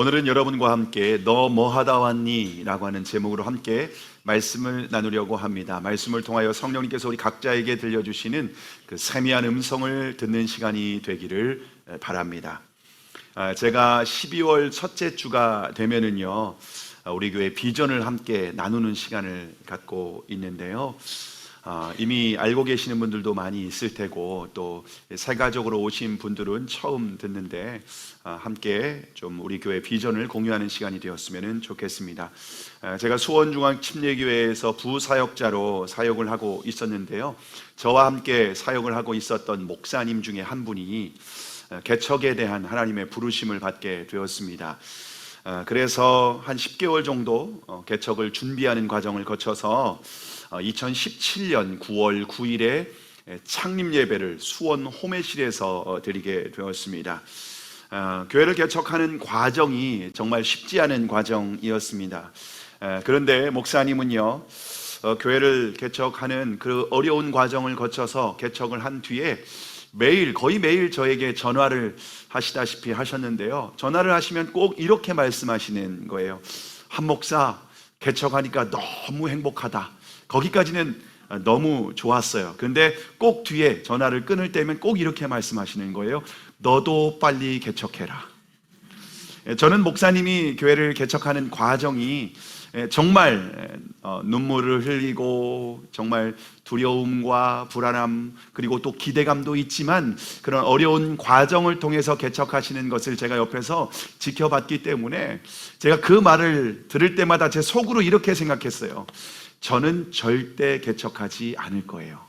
오늘은 여러분과 함께 너 뭐 하다 왔니? 라고 하는 제목으로 함께 말씀을 나누려고 합니다. 말씀을 통하여 성령님께서 우리 각자에게 들려주시는 그 세미한 음성을 듣는 시간이 되기를 바랍니다. 제가 12월 첫째 주가 되면은요, 우리 교회 비전을 함께 나누는 시간을 갖고 있는데요. 이미 알고 계시는 분들도 많이 있을 테고 또 새 가족으로 오신 분들은 처음 듣는데 함께 좀 우리 교회 비전을 공유하는 시간이 되었으면 좋겠습니다. 제가 수원중앙침례교회에서 부사역자로 사역을 하고 있었는데요, 저와 함께 사역을 하고 있었던 목사님 중에 한 분이 개척에 대한 하나님의 부르심을 받게 되었습니다. 그래서 한 10개월 정도 개척을 준비하는 과정을 거쳐서 2017년 9월 9일에 창립 예배를 수원 호매실에서 드리게 되었습니다. 교회를 개척하는 과정이 정말 쉽지 않은 과정이었습니다. 그런데 목사님은요, 교회를 개척하는 그 어려운 과정을 거쳐서 개척을 한 뒤에 거의 매일 저에게 전화를 하시다시피 하셨는데요, 전화를 하시면 꼭 이렇게 말씀하시는 거예요. 한 목사, 개척하니까 너무 행복하다. 거기까지는 너무 좋았어요. 그런데 꼭 뒤에 전화를 끊을 때면 꼭 이렇게 말씀하시는 거예요. 너도 빨리 개척해라. 저는 목사님이 교회를 개척하는 과정이 정말 눈물을 흘리고 정말 두려움과 불안함 그리고 또 기대감도 있지만 그런 어려운 과정을 통해서 개척하시는 것을 제가 옆에서 지켜봤기 때문에 제가 그 말을 들을 때마다 제 속으로 이렇게 생각했어요. 저는 절대 개척하지 않을 거예요.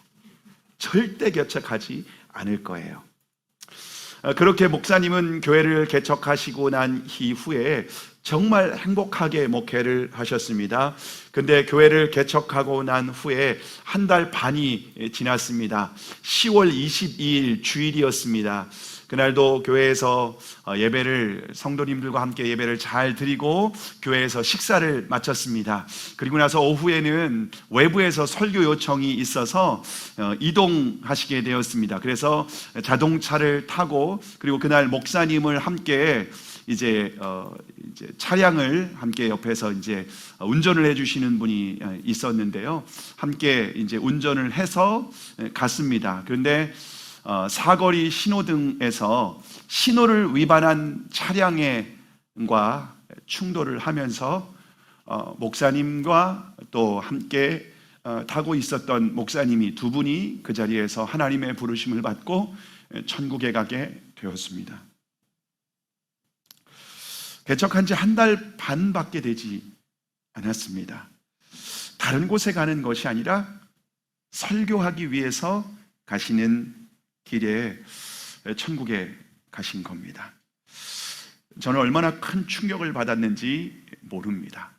절대 개척하지 않을 거예요. 그렇게 목사님은 교회를 개척하시고 난 이후에 정말 행복하게 목회를 하셨습니다. 근데 교회를 개척하고 난 후에 한 달 반이 지났습니다. 10월 22일 주일이었습니다. 그날도 교회에서 예배를, 성도님들과 함께 예배를 잘 드리고 교회에서 식사를 마쳤습니다. 그리고 나서 오후에는 외부에서 설교 요청이 있어서 이동하시게 되었습니다. 그래서 자동차를 타고, 그리고 그날 목사님을 함께 이제 차량을 함께 옆에서 이제 운전을 해주시는 분이 있었는데요, 함께 이제 운전을 해서 갔습니다. 그런데 사거리 신호등에서 신호를 위반한 차량과 충돌을 하면서 목사님과 또 함께 타고 있었던 목사님이 두 분이 그 자리에서 하나님의 부르심을 받고 천국에 가게 되었습니다. 개척한 지 한 달 반밖에 되지 않았습니다. 다른 곳에 가는 것이 아니라 설교하기 위해서 가시는 길에 천국에 가신 겁니다. 저는 얼마나 큰 충격을 받았는지 모릅니다.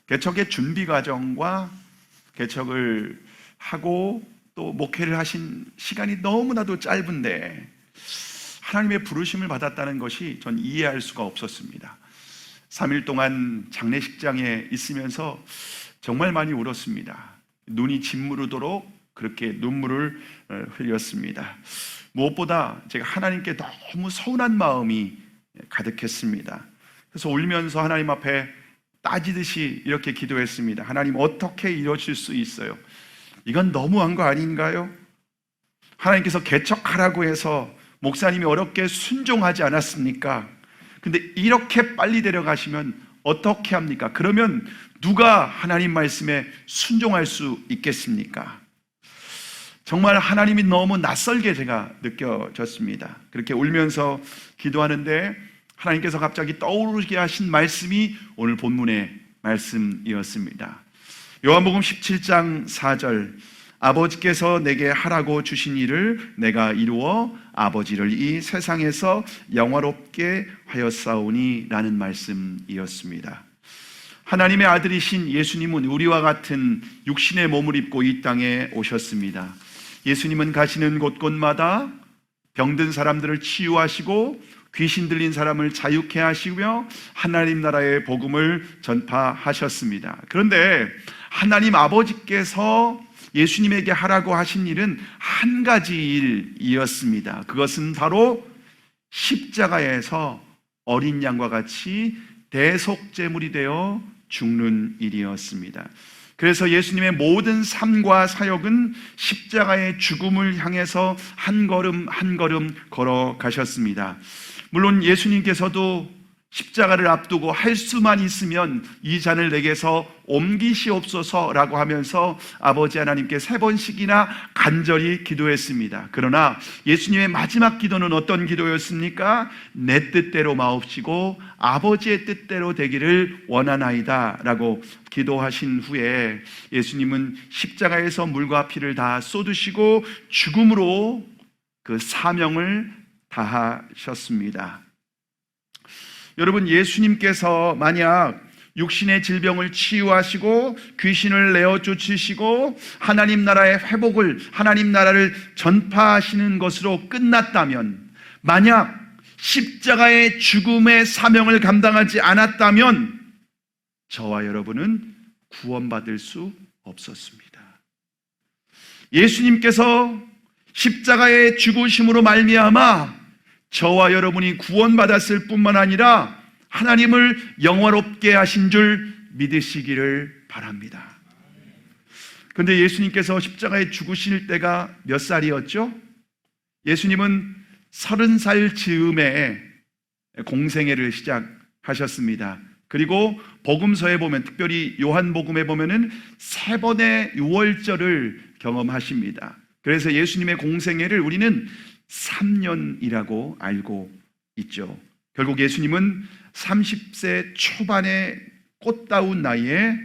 개척의 준비 과정과 개척을 하고 또 목회를 하신 시간이 너무나도 짧은데 하나님의 부르심을 받았다는 것이 전 이해할 수가 없었습니다. 3일 동안 장례식장에 있으면서 정말 많이 울었습니다. 눈이 짓무르도록 그렇게 눈물을 흘렸습니다. 무엇보다 제가 하나님께 너무 서운한 마음이 가득했습니다. 그래서 울면서 하나님 앞에 따지듯이 이렇게 기도했습니다. 하나님, 어떻게 이루어질 수 있어요? 이건 너무한 거 아닌가요? 하나님께서 개척하라고 해서 목사님이 어렵게 순종하지 않았습니까? 근데 이렇게 빨리 데려가시면 어떻게 합니까? 그러면 누가 하나님 말씀에 순종할 수 있겠습니까? 정말 하나님이 너무 낯설게 제가 느껴졌습니다. 그렇게 울면서 기도하는데 하나님께서 갑자기 떠오르게 하신 말씀이 오늘 본문의 말씀이었습니다. 요한복음 17장 4절, 아버지께서 내게 하라고 주신 일을 내가 이루어 아버지를 이 세상에서 영화롭게 하였사오니 라는 말씀이었습니다. 하나님의 아들이신 예수님은 우리와 같은 육신의 몸을 입고 이 땅에 오셨습니다. 예수님은 가시는 곳곳마다 병든 사람들을 치유하시고 귀신 들린 사람을 자유케 하시며 하나님 나라의 복음을 전파하셨습니다. 그런데 하나님 아버지께서 예수님에게 하라고 하신 일은 한 가지 일이었습니다. 그것은 바로 십자가에서 어린 양과 같이 대속제물이 되어 죽는 일이었습니다. 그래서 예수님의 모든 삶과 사역은 십자가의 죽음을 향해서 한 걸음 한 걸음 걸어가셨습니다. 물론 예수님께서도 십자가를 앞두고 할 수만 있으면 이 잔을 내게서 옮기시옵소서라고 하면서 아버지 하나님께 3번씩이나 간절히 기도했습니다. 그러나 예수님의 마지막 기도는 어떤 기도였습니까? 내 뜻대로 마옵시고 아버지의 뜻대로 되기를 원하나이다 라고 기도하신 후에 예수님은 십자가에서 물과 피를 다 쏟으시고 죽음으로 그 사명을 다하셨습니다. 여러분, 예수님께서 만약 육신의 질병을 치유하시고 귀신을 내어 쫓으시고 하나님 나라의 회복을, 하나님 나라를 전파하시는 것으로 끝났다면, 만약 십자가의 죽음의 사명을 감당하지 않았다면 저와 여러분은 구원받을 수 없었습니다. 예수님께서 십자가의 죽으심으로 말미암아 저와 여러분이 구원받았을 뿐만 아니라 하나님을 영화롭게 하신 줄 믿으시기를 바랍니다. 그런데 예수님께서 십자가에 죽으실 때가 몇 살이었죠? 예수님은 30살 즈음에 공생애를 시작하셨습니다. 그리고 복음서에 보면, 특별히 요한복음에 보면은 3번의 유월절을 경험하십니다. 그래서 예수님의 공생애를 우리는 3년이라고 알고 있죠. 결국 예수님은 30세 초반의 꽃다운 나이에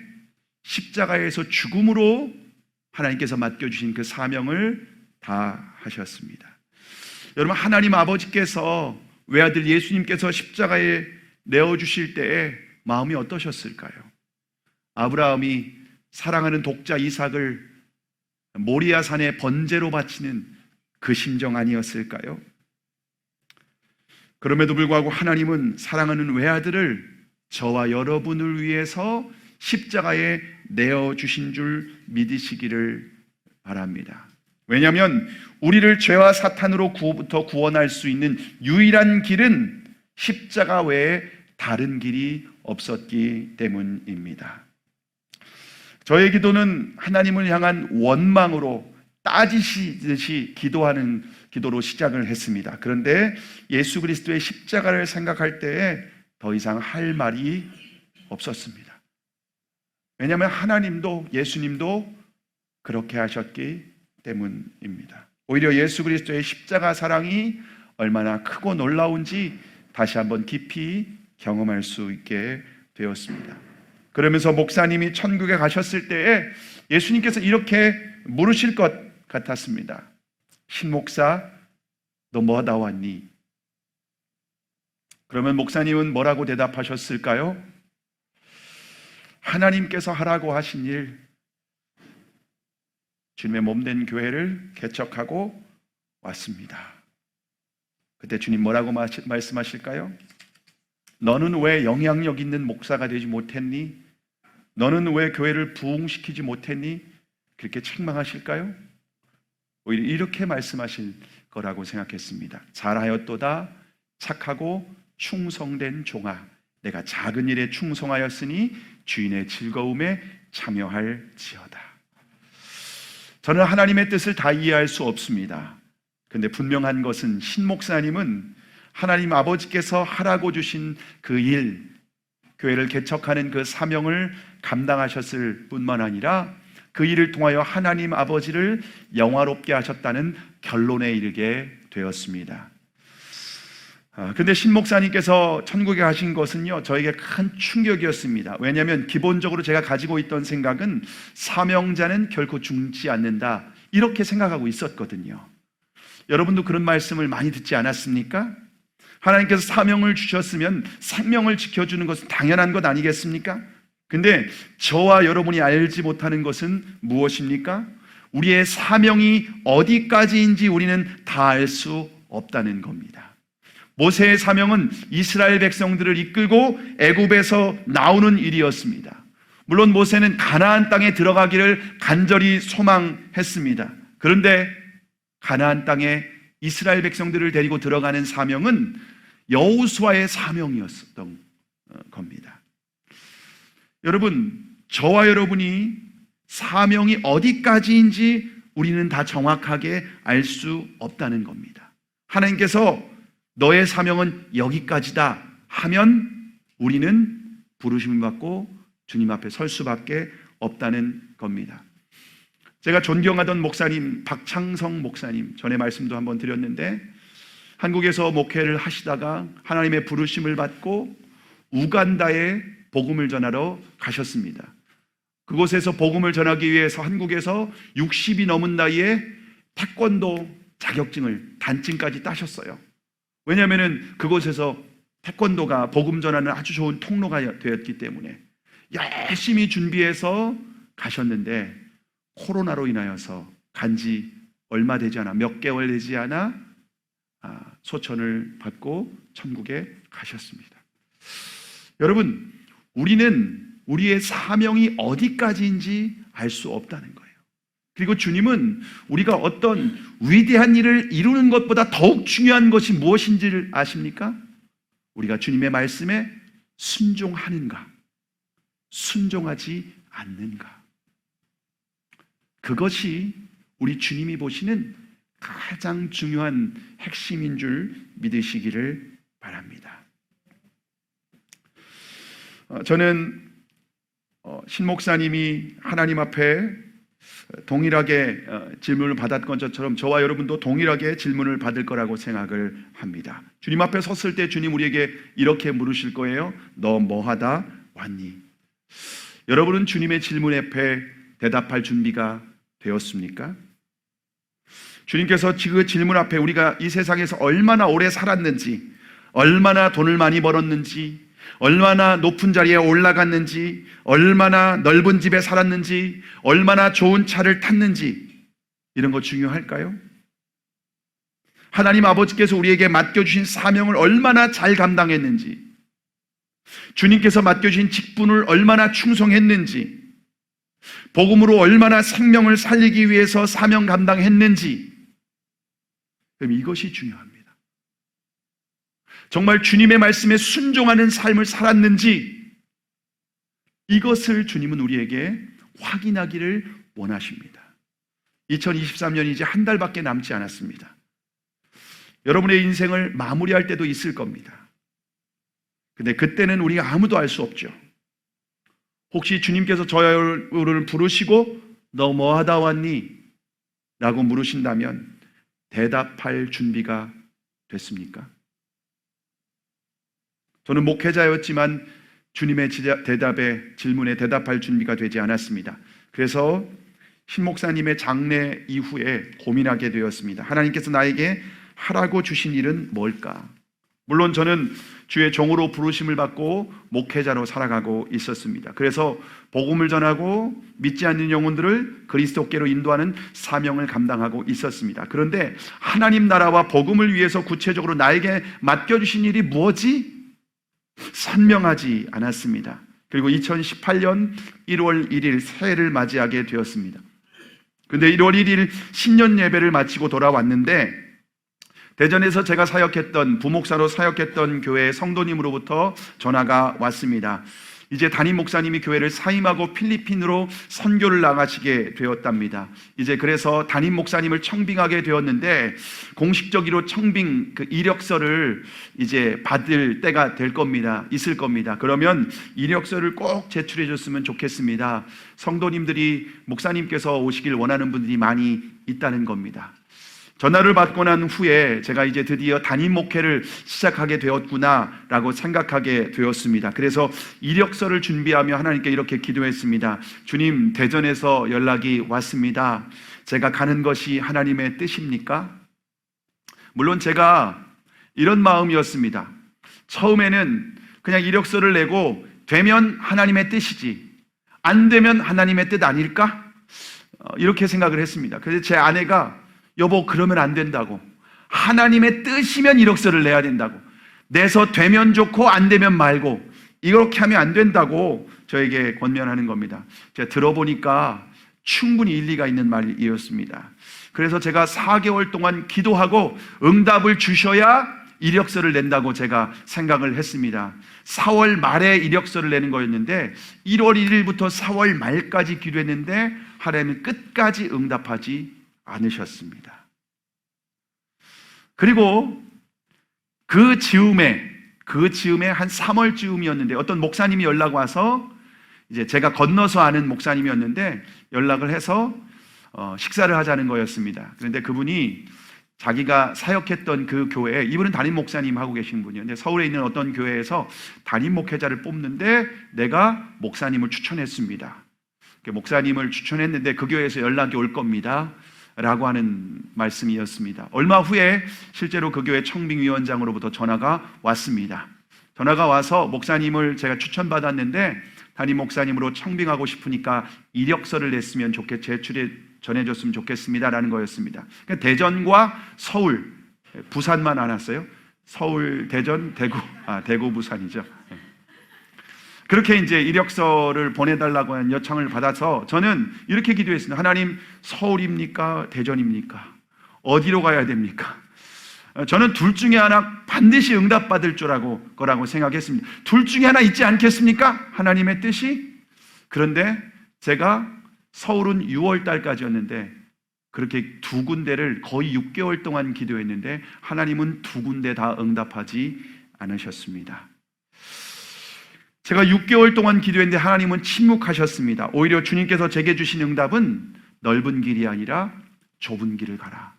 십자가에서 죽음으로 하나님께서 맡겨주신 그 사명을 다 하셨습니다. 여러분, 하나님 아버지께서 외아들 예수님께서 십자가에 내어주실 때에 마음이 어떠셨을까요? 아브라함이 사랑하는 독자 이삭을 모리아 산에 번제로 바치는 그 심정 아니었을까요? 그럼에도 불구하고 하나님은 사랑하는 외아들을 저와 여러분을 위해서 십자가에 내어주신 줄 믿으시기를 바랍니다. 왜냐하면 우리를 죄와 사탄으로부터 구원할 수 있는 유일한 길은 십자가 외에 다른 길이 없었기 때문입니다. 저의 기도는 하나님을 향한 원망으로 따지시듯이 기도하는 기도로 시작을 했습니다. 그런데 예수 그리스도의 십자가를 생각할 때에 더 이상 할 말이 없었습니다. 왜냐하면 하나님도 예수님도 그렇게 하셨기 때문입니다. 오히려 예수 그리스도의 십자가 사랑이 얼마나 크고 놀라운지 다시 한번 깊이 경험할 수 있게 되었습니다. 그러면서 목사님이 천국에 가셨을 때에 예수님께서 이렇게 물으실 것 같았습니다. 신목사, 너 뭐 하다 왔니? 그러면 목사님은 뭐라고 대답하셨을까요? 하나님께서 하라고 하신 일, 주님의 몸된 교회를 개척하고 왔습니다. 그때 주님 뭐라고 말씀하실까요? 너는 왜 영향력 있는 목사가 되지 못했니? 너는 왜 교회를 부흥시키지 못했니? 그렇게 책망하실까요? 오히려 이렇게 말씀하실 거라고 생각했습니다. 잘하였도다 착하고 충성된 종아, 내가 작은 일에 충성하였으니 주인의 즐거움에 참여할지어다. 저는 하나님의 뜻을 다 이해할 수 없습니다. 그런데 분명한 것은 신 목사님은 하나님 아버지께서 하라고 주신 그 일, 교회를 개척하는 그 사명을 감당하셨을 뿐만 아니라 그 일을 통하여 하나님 아버지를 영화롭게 하셨다는 결론에 이르게 되었습니다. 근데 신 목사님께서 천국에 가신 것은요, 저에게 큰 충격이었습니다. 왜냐하면 기본적으로 제가 가지고 있던 생각은 사명자는 결코 죽지 않는다, 이렇게 생각하고 있었거든요. 여러분도 그런 말씀을 많이 듣지 않았습니까? 하나님께서 사명을 주셨으면 생명을 지켜주는 것은 당연한 것 아니겠습니까? 근데 저와 여러분이 알지 못하는 것은 무엇입니까? 우리의 사명이 어디까지인지 우리는 다 알 수 없다는 겁니다. 모세의 사명은 이스라엘 백성들을 이끌고 애굽에서 나오는 일이었습니다. 물론 모세는 가나안 땅에 들어가기를 간절히 소망했습니다. 그런데 가나안 땅에 이스라엘 백성들을 데리고 들어가는 사명은 여호수아의 사명이었던 겁니다. 여러분, 저와 여러분이 사명이 어디까지인지 우리는 다 정확하게 알 수 없다는 겁니다. 하나님께서 너의 사명은 여기까지다 하면 우리는 부르심을 받고 주님 앞에 설 수밖에 없다는 겁니다. 제가 존경하던 목사님 박창성 목사님, 전에 말씀도 한번 드렸는데 한국에서 목회를 하시다가 하나님의 부르심을 받고 우간다에 복음을 전하러 가셨습니다. 그곳에서 복음을 전하기 위해서 한국에서 60이 넘은 나이에 태권도 자격증을 단증까지 따셨어요. 왜냐하면 그곳에서 태권도가 복음 전하는 아주 좋은 통로가 되었기 때문에 열심히 준비해서 가셨는데 코로나로 인하여서 간지 얼마 되지 않아, 몇 개월 되지 않아 소천을 받고 천국에 가셨습니다. 여러분, 우리는 우리의 사명이 어디까지인지 알 수 없다는 거예요. 그리고 주님은 우리가 어떤 위대한 일을 이루는 것보다 더욱 중요한 것이 무엇인지를 아십니까? 우리가 주님의 말씀에 순종하는가, 순종하지 않는가. 그것이 우리 주님이 보시는 가장 중요한 핵심인 줄 믿으시기를 바랍니다. 저는 신 목사님이 하나님 앞에 동일하게 질문을 받았던 것처럼 저와 여러분도 동일하게 질문을 받을 거라고 생각을 합니다. 주님 앞에 섰을 때 주님 우리에게 이렇게 물으실 거예요. 너 뭐하다 왔니? 여러분은 주님의 질문 앞에 대답할 준비가 되었습니까? 주님께서 그 질문 앞에 우리가 이 세상에서 얼마나 오래 살았는지, 얼마나 돈을 많이 벌었는지, 얼마나 높은 자리에 올라갔는지, 얼마나 넓은 집에 살았는지, 얼마나 좋은 차를 탔는지, 이런 거 중요할까요? 하나님 아버지께서 우리에게 맡겨주신 사명을 얼마나 잘 감당했는지, 주님께서 맡겨주신 직분을 얼마나 충성했는지, 복음으로 얼마나 생명을 살리기 위해서 사명 감당했는지, 그럼 이것이 중요합니다. 정말 주님의 말씀에 순종하는 삶을 살았는지, 이것을 주님은 우리에게 확인하기를 원하십니다. 2023년이 이제 한 달밖에 남지 않았습니다. 여러분의 인생을 마무리할 때도 있을 겁니다. 근데 그때는 우리가 아무도 알 수 없죠. 혹시 주님께서 저를 부르시고 너 뭐하다 왔니? 라고 물으신다면 대답할 준비가 됐습니까? 저는 목회자였지만 주님의 질문에 대답할 준비가 되지 않았습니다. 그래서 신 목사님의 장례 이후에 고민하게 되었습니다. 하나님께서 나에게 하라고 주신 일은 뭘까? 물론 저는 주의 종으로 부르심을 받고 목회자로 살아가고 있었습니다. 그래서 복음을 전하고 믿지 않는 영혼들을 그리스도께로 인도하는 사명을 감당하고 있었습니다. 그런데 하나님 나라와 복음을 위해서 구체적으로 나에게 맡겨주신 일이 뭐지? 선명하지 않았습니다. 그리고 2018년 1월 1일 새해를 맞이하게 되었습니다. 그런데 1월 1일 신년 예배를 마치고 돌아왔는데 대전에서 제가 사역했던, 부목사로 사역했던 교회의 성도님으로부터 전화가 왔습니다. 이제 담임 목사님이 교회를 사임하고 필리핀으로 선교를 나가시게 되었답니다. 이제 그래서 담임 목사님을 청빙하게 되었는데 공식적으로 청빙 그 이력서를 이제 받을 때가 될 겁니다. 있을 겁니다. 그러면 이력서를 꼭 제출해 줬으면 좋겠습니다. 성도님들이 목사님께서 오시길 원하는 분들이 많이 있다는 겁니다. 전화를 받고 난 후에 제가 이제 드디어 담임 목회를 시작하게 되었구나라고 생각하게 되었습니다. 그래서 이력서를 준비하며 하나님께 이렇게 기도했습니다. 주님, 대전에서 연락이 왔습니다. 제가 가는 것이 하나님의 뜻입니까? 물론 제가 이런 마음이었습니다. 처음에는 그냥 이력서를 내고 되면 하나님의 뜻이지, 안 되면 하나님의 뜻 아닐까? 이렇게 생각을 했습니다. 그래서 제 아내가 여보, 그러면 안 된다고. 하나님의 뜻이면 이력서를 내야 된다고. 내서 되면 좋고 안 되면 말고. 이렇게 하면 안 된다고 저에게 권면하는 겁니다. 제가 들어보니까 충분히 일리가 있는 말이었습니다. 그래서 제가 4개월 동안 기도하고 응답을 주셔야 이력서를 낸다고 제가 생각을 했습니다. 4월 말에 이력서를 내는 거였는데 1월 1일부터 4월 말까지 기도했는데 하나님은 끝까지 응답하지 않으셨습니다. 그리고 그 즈음에 한 3월 즈음이었는데 어떤 목사님이 연락 와서, 이제 제가 건너서 아는 목사님이었는데 연락을 해서 식사를 하자는 거였습니다. 그런데 그분이 자기가 사역했던 그 교회에, 이분은 담임 목사님 하고 계신 분이었는데 서울에 있는 어떤 교회에서 담임 목회자를 뽑는데 내가 목사님을 추천했습니다. 목사님을 추천했는데 그 교회에서 연락이 올 겁니다 라고 하는 말씀이었습니다. 얼마 후에 실제로 그 교회 청빙위원장으로부터 전화가 왔습니다. 전화가 와서 목사님을 제가 추천받았는데 담임 목사님으로 청빙하고 싶으니까 이력서를 냈으면 제출해 전해줬으면 좋겠습니다 라는 거였습니다. 그러니까 대전과 서울, 부산만 안 왔어요. 서울, 대전, 대구, 부산이죠. 그렇게 이제 이력서를 보내달라고 하는 요청을 받아서 저는 이렇게 기도했습니다. 하나님, 서울입니까? 대전입니까? 어디로 가야 됩니까? 저는 둘 중에 하나 반드시 응답받을 거라고 생각했습니다. 둘 중에 하나 있지 않겠습니까? 하나님의 뜻이. 그런데 제가 서울은 6월 달까지였는데 그렇게 두 군데를 거의 6개월 동안 기도했는데 하나님은 두 군데 다 응답하지 않으셨습니다. 제가 6개월 동안 기도했는데 하나님은 침묵하셨습니다. 오히려 주님께서 제게 주신 응답은 넓은 길이 아니라 좁은 길을 가라,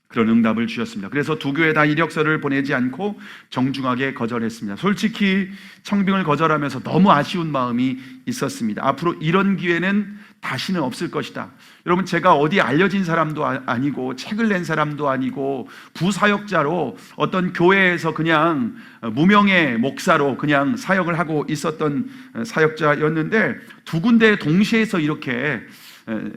그런 응답을 주셨습니다. 그래서 두 교회 다 이력서를 보내지 않고 정중하게 거절했습니다. 솔직히 청빙을 거절하면서 너무 아쉬운 마음이 있었습니다. 앞으로 이런 기회는 다시는 없을 것이다. 여러분, 제가 어디 알려진 사람도 아니고 책을 낸 사람도 아니고 부사역자로 어떤 교회에서 그냥 무명의 목사로 그냥 사역을 하고 있었던 사역자였는데 두 군데 동시에서 이렇게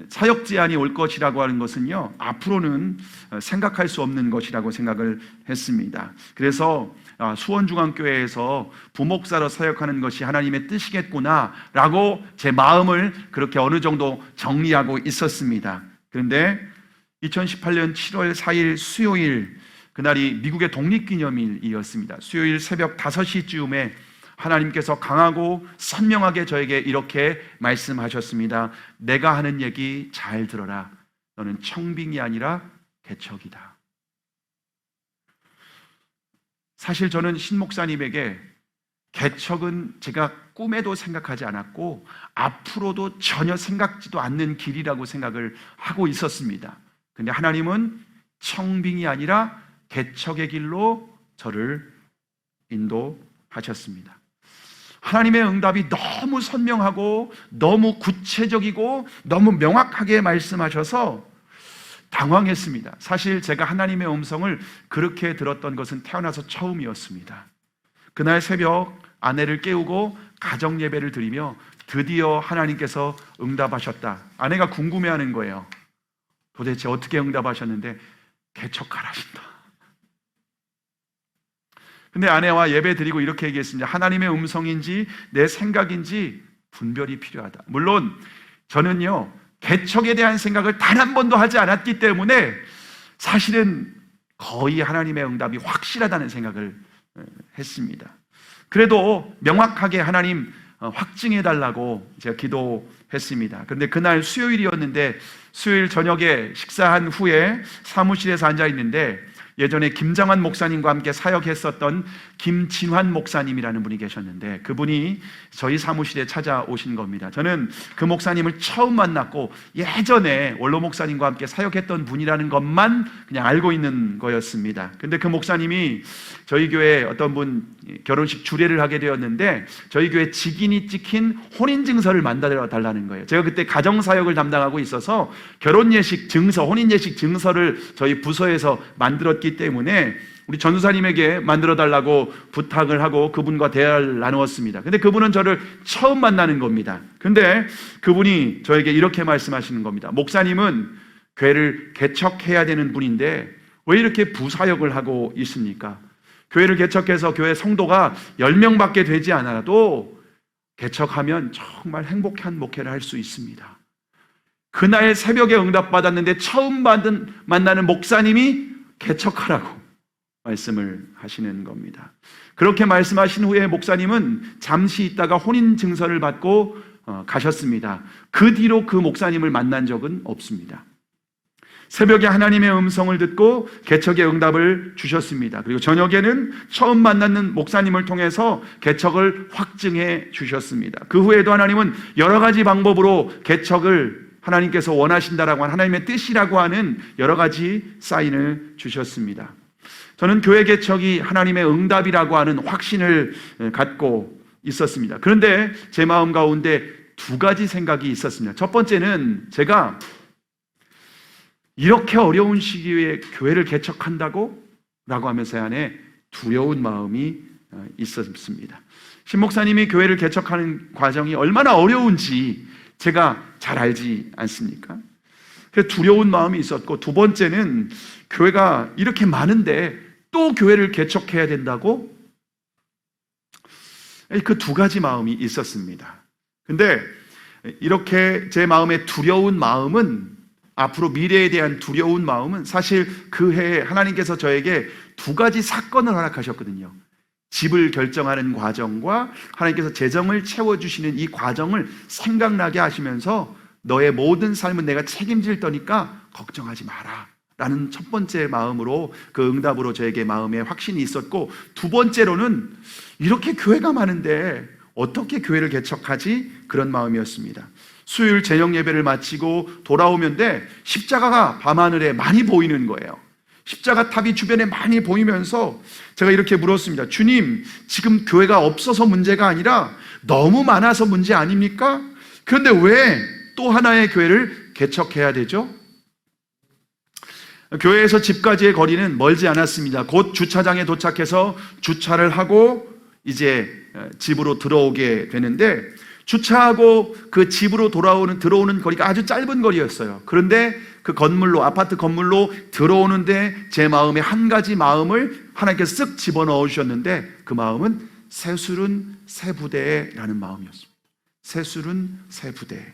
사역 제안이 올 것이라고 하는 것은요, 앞으로는 생각할 수 없는 것이라고 생각을 했습니다. 그래서 수원중앙교회에서 부목사로 사역하는 것이 하나님의 뜻이겠구나 라고 제 마음을 그렇게 어느 정도 정리하고 있었습니다. 그런데 2018년 7월 4일 수요일, 그날이 미국의 독립기념일이었습니다. 수요일 새벽 5시쯤에 하나님께서 강하고 선명하게 저에게 이렇게 말씀하셨습니다. 내가 하는 얘기 잘 들어라. 너는 청빙이 아니라 개척이다. 사실 저는 신 목사님에게 개척은 제가 꿈에도 생각하지 않았고 앞으로도 전혀 생각지도 않는 길이라고 생각을 하고 있었습니다. 근데 하나님은 청빙이 아니라 개척의 길로 저를 인도하셨습니다. 하나님의 응답이 너무 선명하고 너무 구체적이고 너무 명확하게 말씀하셔서 당황했습니다. 사실 제가 하나님의 음성을 그렇게 들었던 것은 태어나서 처음이었습니다. 그날 새벽 아내를 깨우고 가정 예배를 드리며 드디어 하나님께서 응답하셨다. 아내가 궁금해하는 거예요. 도대체 어떻게 응답하셨는데 개척하라신다. 근데 아내와 예배 드리고 이렇게 얘기했습니다. 하나님의 음성인지 내 생각인지 분별이 필요하다. 물론 저는요, 개척에 대한 생각을 단 한 번도 하지 않았기 때문에 사실은 거의 하나님의 응답이 확실하다는 생각을 했습니다. 그래도 명확하게 하나님 확증해 달라고 제가 기도했습니다. 그런데 그날 수요일이었는데 수요일 저녁에 식사한 후에 사무실에서 앉아 있는데 예전에 김장환 목사님과 함께 사역했었던 김진환 목사님이라는 분이 계셨는데 그분이 저희 사무실에 찾아오신 겁니다. 저는 그 목사님을 처음 만났고 예전에 원로 목사님과 함께 사역했던 분이라는 것만 그냥 알고 있는 거였습니다. 근데 그 목사님이 저희 교회 어떤 분 결혼식 주례를 하게 되었는데 저희 교회 직인이 찍힌 혼인증서를 만들어 달라는 거예요. 제가 그때 가정사역을 담당하고 있어서 결혼예식 증서, 혼인예식 증서를 저희 부서에서 만들었기 때문에 우리 전도사님에게 만들어 달라고 부탁을 하고 그분과 대화를 나누었습니다. 근데 그분은 저를 처음 만나는 겁니다. 근데 그분이 저에게 이렇게 말씀하시는 겁니다. 목사님은 교회를 개척해야 되는 분인데 왜 이렇게 부사역을 하고 있습니까? 교회를 개척해서 교회 성도가 10명밖에 되지 않아도 개척하면 정말 행복한 목회를 할 수 있습니다. 그날 새벽에 응답받았는데 처음 만나는 목사님이 개척하라고, 말씀을 하시는 겁니다. 그렇게 말씀하신 후에 목사님은 잠시 있다가 혼인 증서를 받고 가셨습니다. 그 뒤로 그 목사님을 만난 적은 없습니다. 새벽에 하나님의 음성을 듣고 개척의 응답을 주셨습니다. 그리고 저녁에는 처음 만나는 목사님을 통해서 개척을 확증해 주셨습니다. 그 후에도 하나님은 여러 가지 방법으로 개척을 하나님께서 원하신다라고 하는 하나님의 뜻이라고 하는 여러 가지 사인을 주셨습니다. 저는 교회 개척이 하나님의 응답이라고 하는 확신을 갖고 있었습니다. 그런데 제 마음 가운데 두 가지 생각이 있었습니다. 첫 번째는 제가 이렇게 어려운 시기에 교회를 개척한다고? 라고 하면서 안에 두려운 마음이 있었습니다. 신 목사님이 교회를 개척하는 과정이 얼마나 어려운지 제가 잘 알지 않습니까? 그래서 두려운 마음이 있었고, 두 번째는 교회가 이렇게 많은데 또 교회를 개척해야 된다고? 그 두 가지 마음이 있었습니다. 근데 이렇게 제 마음의 두려운 마음은, 앞으로 미래에 대한 두려운 마음은 사실 그 해에 하나님께서 저에게 두 가지 사건을 허락하셨거든요. 집을 결정하는 과정과 하나님께서 재정을 채워주시는 이 과정을 생각나게 하시면서 너의 모든 삶은 내가 책임질 거니까 걱정하지 마라 라는 첫 번째 마음으로, 그 응답으로 저에게 마음에 확신이 있었고, 두 번째로는 이렇게 교회가 많은데 어떻게 교회를 개척하지? 그런 마음이었습니다. 수요일 저녁 예배를 마치고 돌아오면 십자가가 밤하늘에 많이 보이는 거예요. 십자가 탑이 주변에 많이 보이면서 제가 이렇게 물었습니다. 주님, 지금 교회가 없어서 문제가 아니라 너무 많아서 문제 아닙니까? 그런데 왜 또 하나의 교회를 개척해야 되죠? 교회에서 집까지의 거리는 멀지 않았습니다. 곧 주차장에 도착해서 주차를 하고 이제 집으로 들어오게 되는데, 주차하고 그 집으로 들어오는 거리가 아주 짧은 거리였어요. 그런데 그 건물로, 아파트 건물로 들어오는데 제 마음에 한 가지 마음을 하나님께서 쓱 집어넣어 주셨는데, 그 마음은 새술은 새 부대라는 마음이었습니다. 새술은 새 부대.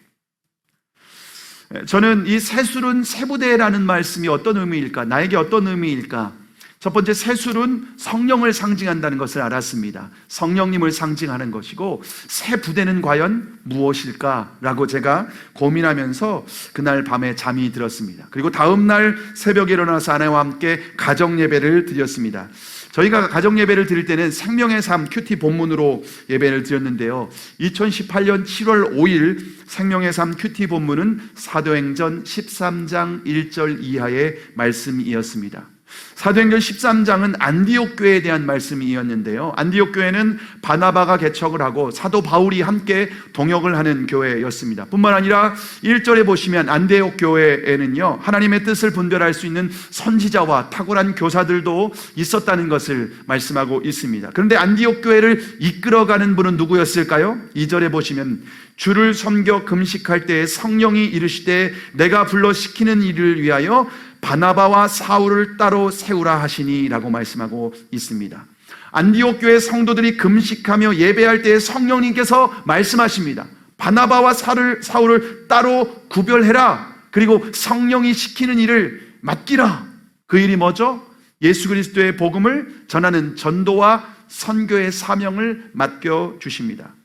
저는 이 새술은 새 부대라는 말씀이 어떤 의미일까? 나에게 어떤 의미일까? 첫 번째, 새술은 성령을 상징한다는 것을 알았습니다. 성령님을 상징하는 것이고, 새 부대는 과연 무엇일까라고 제가 고민하면서 그날 밤에 잠이 들었습니다. 그리고 다음 날 새벽에 일어나서 아내와 함께 가정 예배를 드렸습니다. 저희가 가정 예배를 드릴 때는 생명의 삶 큐티 본문으로 예배를 드렸는데요, 2018년 7월 5일 생명의 삶 큐티 본문은 사도행전 13장 1절 이하의 말씀이었습니다. 사도행전 13장은 안디옥 교회에 대한 말씀이었는데요, 안디옥 교회는 바나바가 개척을 하고 사도 바울이 함께 동역을 하는 교회였습니다. 뿐만 아니라 1절에 보시면 안디옥 교회에는요, 하나님의 뜻을 분별할 수 있는 선지자와 탁월한 교사들도 있었다는 것을 말씀하고 있습니다. 그런데 안디옥 교회를 이끌어가는 분은 누구였을까요? 2절에 보시면 주를 섬겨 금식할 때에 성령이 이르시되 내가 불러 시키는 일을 위하여 바나바와 사울을 따로 세우라 하시니 라고 말씀하고 있습니다. 안디옥 교회 성도들이 금식하며 예배할 때에 성령님께서 말씀하십니다. 바나바와 사울을 따로 구별해라. 그리고 성령이 시키는 일을 맡기라. 그 일이 뭐죠? 예수 그리스도의 복음을 전하는 전도와 선교의 사명을 맡겨주십니다.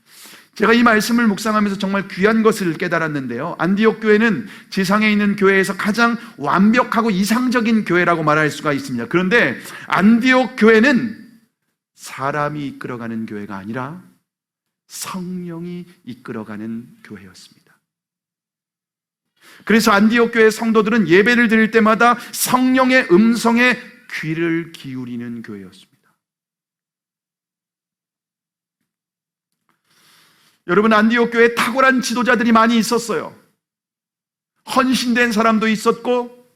제가 이 말씀을 묵상하면서 정말 귀한 것을 깨달았는데요, 안디옥 교회는 지상에 있는 교회에서 가장 완벽하고 이상적인 교회라고 말할 수가 있습니다. 그런데 안디옥 교회는 사람이 이끌어가는 교회가 아니라 성령이 이끌어가는 교회였습니다. 그래서 안디옥 교회 성도들은 예배를 드릴 때마다 성령의 음성에 귀를 기울이는 교회였습니다. 여러분, 안디옥 교회에 탁월한 지도자들이 많이 있었어요. 헌신된 사람도 있었고,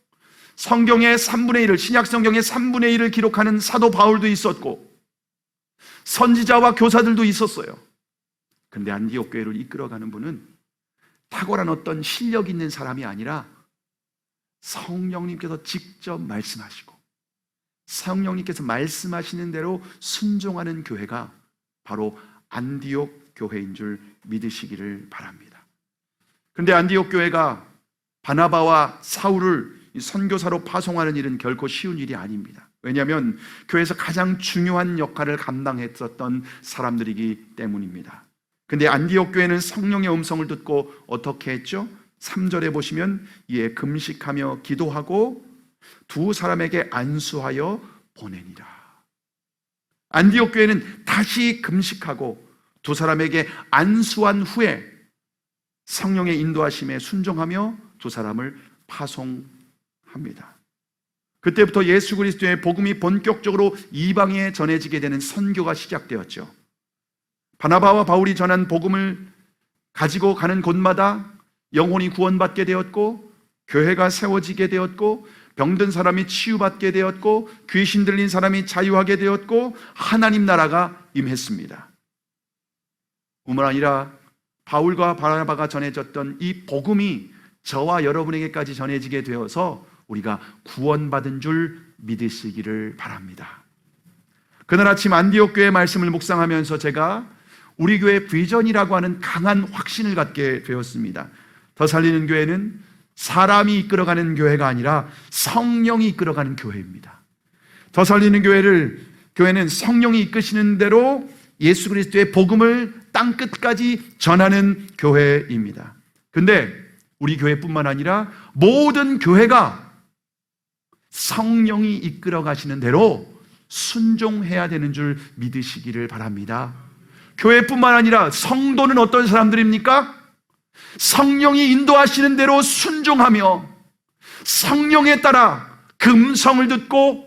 성경의 3분의 1을, 신약 성경의 3분의 1을 기록하는 사도 바울도 있었고, 선지자와 교사들도 있었어요. 그런데 안디옥 교회를 이끌어가는 분은 탁월한 어떤 실력 있는 사람이 아니라 성령님께서 직접 말씀하시고 성령님께서 말씀하시는 대로 순종하는 교회가 바로 안디옥 교회인 줄 믿으시기를 바랍니다. 그런데 안디옥 교회가 바나바와 사울을 선교사로 파송하는 일은 결코 쉬운 일이 아닙니다. 왜냐하면 교회에서 가장 중요한 역할을 감당했었던 사람들이기 때문입니다. 근데 안디옥 교회는 성령의 음성을 듣고 어떻게 했죠? 3절에 보시면 이에 금식하며 기도하고 두 사람에게 안수하여 보내니라. 안디옥 교회는 다시 금식하고 두 사람에게 안수한 후에 성령의 인도하심에 순종하며 두 사람을 파송합니다. 그때부터 예수 그리스도의 복음이 본격적으로 이방에 전해지게 되는 선교가 시작되었죠. 바나바와 바울이 전한 복음을 가지고 가는 곳마다 영혼이 구원받게 되었고, 교회가 세워지게 되었고, 병든 사람이 치유받게 되었고, 귀신 들린 사람이 자유하게 되었고, 하나님 나라가 임했습니다. 뿐만 아니라 바울과 바나바가 전해졌던 이 복음이 저와 여러분에게까지 전해지게 되어서 우리가 구원받은 줄 믿으시기를 바랍니다. 그날 아침 안디옥 교회 말씀을 묵상하면서 제가 우리 교회 비전이라고 하는 강한 확신을 갖게 되었습니다. 더 살리는 교회는 사람이 이끌어가는 교회가 아니라 성령이 이끌어가는 교회입니다. 더 살리는 교회는 성령이 이끄시는 대로 예수 그리스도의 복음을 땅끝까지 전하는 교회입니다. 근데 우리 교회뿐만 아니라 모든 교회가 성령이 이끌어 가시는 대로 순종해야 되는 줄 믿으시기를 바랍니다. 교회뿐만 아니라 성도는 어떤 사람들입니까? 성령이 인도하시는 대로 순종하며 성령에 따라 그 음성을 듣고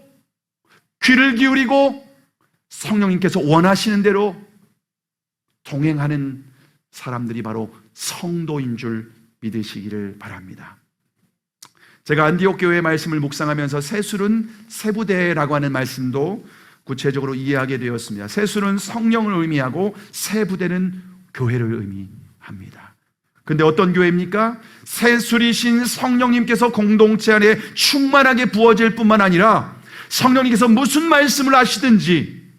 귀를 기울이고 성령님께서 원하시는 대로 동행하는 사람들이 바로 성도인 줄 믿으시기를 바랍니다. 제가 안디옥 교회의 말씀을 묵상하면서 세술은 세부대라고 하는 말씀도 구체적으로 이해하게 되었습니다. 세술은 성령을 의미하고 세부대는 교회를 의미합니다. 근데 어떤 교회입니까? 세술이신 성령님께서 공동체 안에 충만하게 부어질 뿐만 아니라 성령님께서 무슨 말씀을 하시든지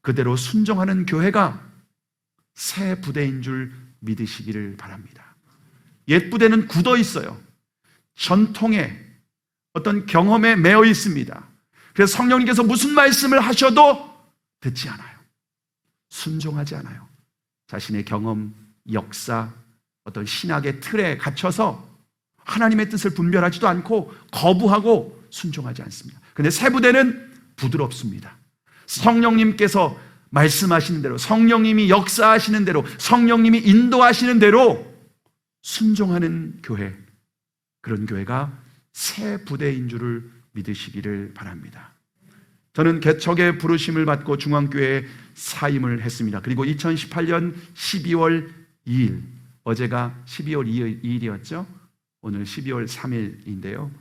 그대로 순종하는 교회가 새 부대인 줄 믿으시기를 바랍니다. 옛 부대는 굳어 있어요. 전통에 어떤 경험에 매여 있습니다. 그래서 성령님께서 무슨 말씀을 하셔도 듣지 않아요. 순종하지 않아요. 자신의 경험, 역사, 어떤 신학의 틀에 갇혀서 하나님의 뜻을 분별하지도 않고 거부하고 순종하지 않습니다. 그런데 새 부대는 부드럽습니다. 성령님께서 말씀하시는 대로, 성령님이 역사하시는 대로, 성령님이 인도하시는 대로 순종하는 교회, 그런 교회가 새 부대인 줄을 믿으시기를 바랍니다. 저는 개척의 부르심을 받고 중앙교회에 사임을 했습니다. 그리고 2018년 12월 2일, 어제가 12월 2일이었죠. 오늘 12월 3일인데요.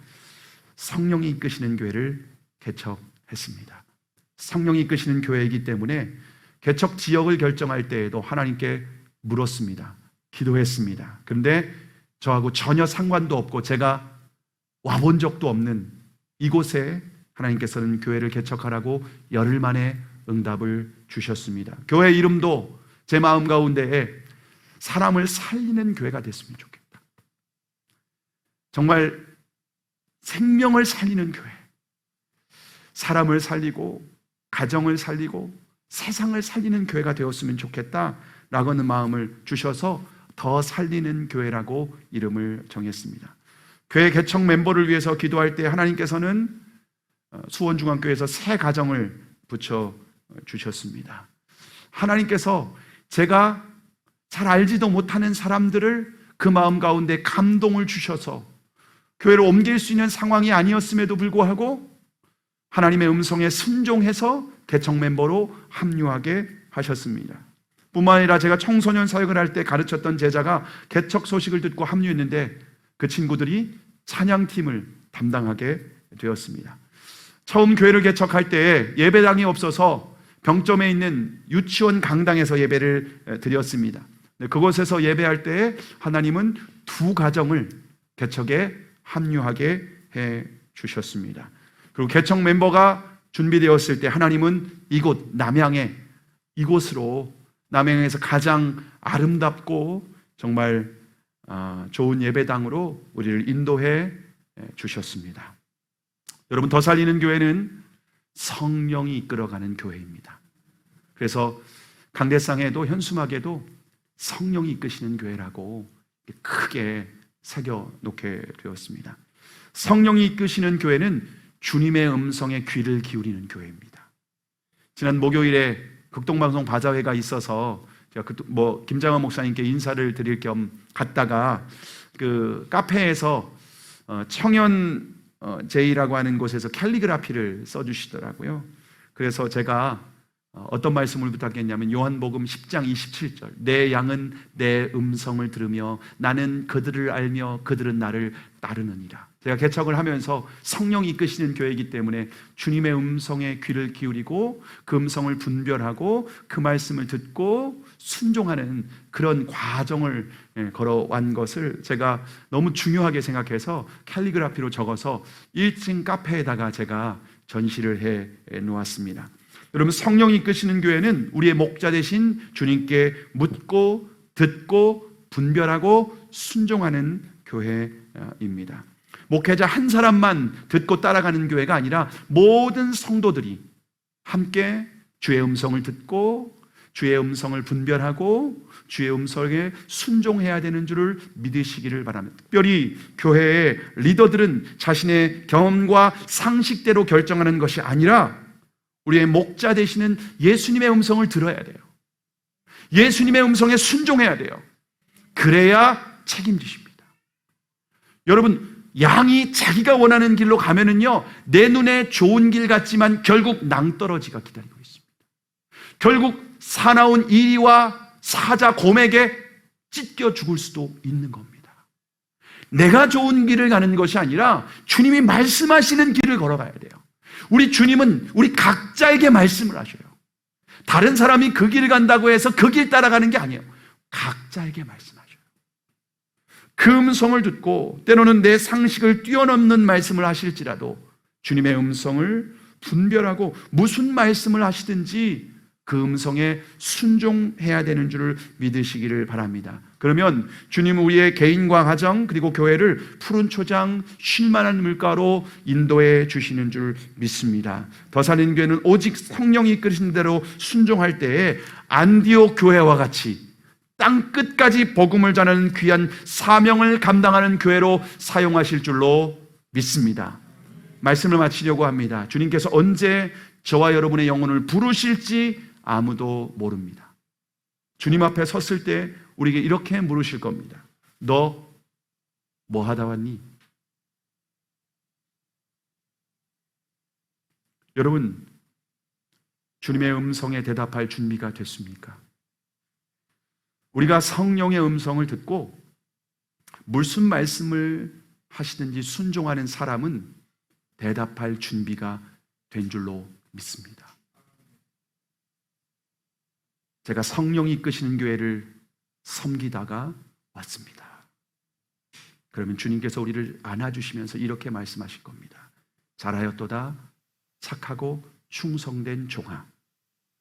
성령이 이끄시는 교회를 개척했습니다. 성령이 이끄시는 교회이기 때문에 개척 지역을 결정할 때에도 하나님께 물었습니다. 기도했습니다. 그런데 저하고 전혀 상관도 없고 제가 와본 적도 없는 이곳에 하나님께서는 교회를 개척하라고 열흘 만에 응답을 주셨습니다. 교회 이름도 제 마음 가운데에 사람을 살리는 교회가 됐으면 좋겠다. 정말 생명을 살리는 교회, 사람을 살리고 가정을 살리고 세상을 살리는 교회가 되었으면 좋겠다라고 하는 마음을 주셔서 더 살리는 교회라고 이름을 정했습니다. 교회 개척 멤버를 위해서 기도할 때 하나님께서는 수원중앙교회에서 새 가정을 붙여 주셨습니다. 하나님께서 제가 잘 알지도 못하는 사람들을 그 마음 가운데 감동을 주셔서 교회를 옮길 수 있는 상황이 아니었음에도 불구하고 하나님의 음성에 순종해서 개척 멤버로 합류하게 하셨습니다. 뿐만 아니라 제가 청소년 사역을 할 때 가르쳤던 제자가 개척 소식을 듣고 합류했는데 그 친구들이 찬양팀을 담당하게 되었습니다. 처음 교회를 개척할 때 예배당이 없어서 병점에 있는 유치원 강당에서 예배를 드렸습니다. 그곳에서 예배할 때 하나님은 두 가정을 개척에 합류하게 해 주셨습니다. 그리고 개척 멤버가 준비되었을 때 하나님은 이곳 남양에 이곳으로 남양에서 가장 아름답고 정말 좋은 예배당으로 우리를 인도해 주셨습니다. 여러분, 더 살리는 교회는 성령이 이끌어가는 교회입니다. 그래서 강대상에도 현수막에도 성령이 이끄시는 교회라고 크게 새겨 놓게 되었습니다. 성령이 이끄시는 교회는 주님의 음성에 귀를 기울이는 교회입니다. 지난 목요일에 극동방송 바자회가 있어서 제가 김장원 목사님께 인사를 드릴 겸 갔다가 그 카페에서 청년 제이라고 하는 곳에서 캘리그라피를 써주시더라고요. 그래서 제가 어떤 말씀을 부탁했냐면 요한복음 10장 27절, 내 양은 내 음성을 들으며 나는 그들을 알며 그들은 나를 따르느니라. 제가 개척을 하면서 성령이 이끄시는 교회이기 때문에 주님의 음성에 귀를 기울이고 그 음성을 분별하고 그 말씀을 듣고 순종하는 그런 과정을 걸어온 것을 제가 너무 중요하게 생각해서 캘리그라피로 적어서 1층 카페에다가 제가 전시를 해 놓았습니다. 여러분, 성령이 이끄시는 교회는 우리의 목자 되신 주님께 묻고 듣고 분별하고 순종하는 교회입니다. 목회자 한 사람만 듣고 따라가는 교회가 아니라 모든 성도들이 함께 주의 음성을 듣고 주의 음성을 분별하고 주의 음성에 순종해야 되는 줄을 믿으시기를 바랍니다. 특별히 교회의 리더들은 자신의 경험과 상식대로 결정하는 것이 아니라 우리의 목자 되시는 예수님의 음성을 들어야 돼요. 예수님의 음성에 순종해야 돼요. 그래야 책임지십니다. 여러분, 양이 자기가 원하는 길로 가면은요, 내 눈에 좋은 길 같지만 결국 낭떠러지가 기다리고 있습니다. 결국 사나운 이리와 사자 곰에게 찢겨 죽을 수도 있는 겁니다. 내가 좋은 길을 가는 것이 아니라 주님이 말씀하시는 길을 걸어가야 돼요. 우리 주님은 우리 각자에게 말씀을 하셔요. 다른 사람이 그 길을 간다고 해서 그 길 따라가는 게 아니에요. 각자에게 말씀하셔요. 그 음성을 듣고 때로는 내 상식을 뛰어넘는 말씀을 하실지라도 주님의 음성을 분별하고 무슨 말씀을 하시든지 그 음성에 순종해야 되는 줄을 믿으시기를 바랍니다. 그러면 주님은 우리의 개인과 가정 그리고 교회를 푸른 초장 쉴만한 물가로 인도해 주시는 줄 믿습니다. 더 살린 교회는 오직 성령이 이끄신 대로 순종할 때에 안디옥 교회와 같이 땅 끝까지 복음을 전하는 귀한 사명을 감당하는 교회로 사용하실 줄로 믿습니다. 말씀을 마치려고 합니다. 주님께서 언제 저와 여러분의 영혼을 부르실지 아무도 모릅니다. 주님 앞에 섰을 때 우리에게 이렇게 물으실 겁니다. 너 뭐 하다 왔니? 여러분, 주님의 음성에 대답할 준비가 됐습니까? 우리가 성령의 음성을 듣고 무슨 말씀을 하시든지 순종하는 사람은 대답할 준비가 된 줄로 믿습니다. 제가 성령이 이끄시는 교회를 섬기다가 왔습니다. 그러면 주님께서 우리를 안아주시면서 이렇게 말씀하실 겁니다. 잘하였도다 착하고 충성된 종아,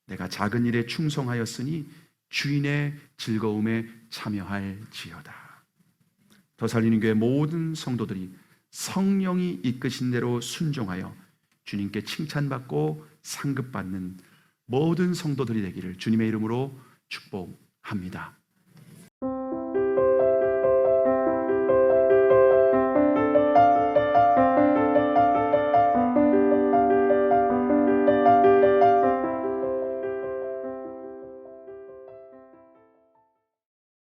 내가 작은 일에 충성하였으니 주인의 즐거움에 참여할지어다. 더 살리는 교회 모든 성도들이 성령이 이끄신 대로 순종하여 주님께 칭찬받고 상급받는 모든 성도들이 되기를 주님의 이름으로 축복합니다.